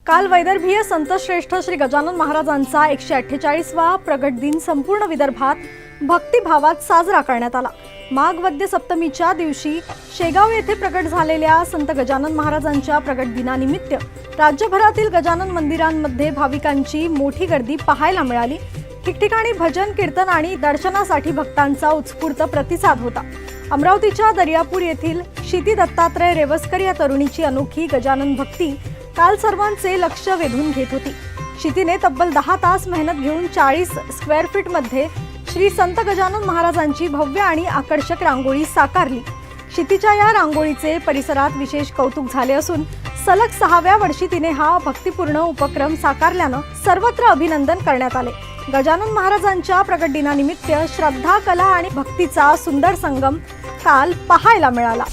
काल वैदर्भीय संतश्रेष्ठ श्री गजानन महाराजांचा 148वा प्रगट दिन संपूर्ण विदर्भात भक्तिभावात साजरा करण्यात आला। माघ वद्य सप्तमीच्या दिवशी शेगाव येथे प्रगट झालेल्या संत गजानन महाराजांच्या प्रगट दिनानिमित्त राज्यभरातील गजानन मंदिरांमध्ये भाविकांची मोठी गर्दी पाहायला मिळाली। ठिकठिकाणी भजन कीर्तन आणि दर्शनासाठी भक्तांचा उत्स्फूर्त प्रतिसाद होता। अमरावतीच्या दर्यापूर येथील क्षिती दत्तात्रय रेवस्कर या तरुणीची अनोखी गजानन भक्ती काल सर्वांचे लक्ष वेधून घेत होती। क्षितीने तब्बल 10 तास मेहनत घेऊन 40 स्क्वेअर फीट मध्ये श्री संत गजानन महाराजांची भव्य आणि आकर्षक रांगोळी साकारली। क्षितीच्या या रांगोळीचे परिसरात विशेष कौतुक झाले असून सलग 6व्या वर्षी तिने हा भक्तिपूर्ण उपक्रम साकारल्याने सर्वत्र अभिनंदन करण्यात आले। गजानन महाराजांच्या प्रगट दिनानिमित्त श्रद्धा, कला आणि भक्तीचा सुंदर संगम काल पाहायला मिळाला।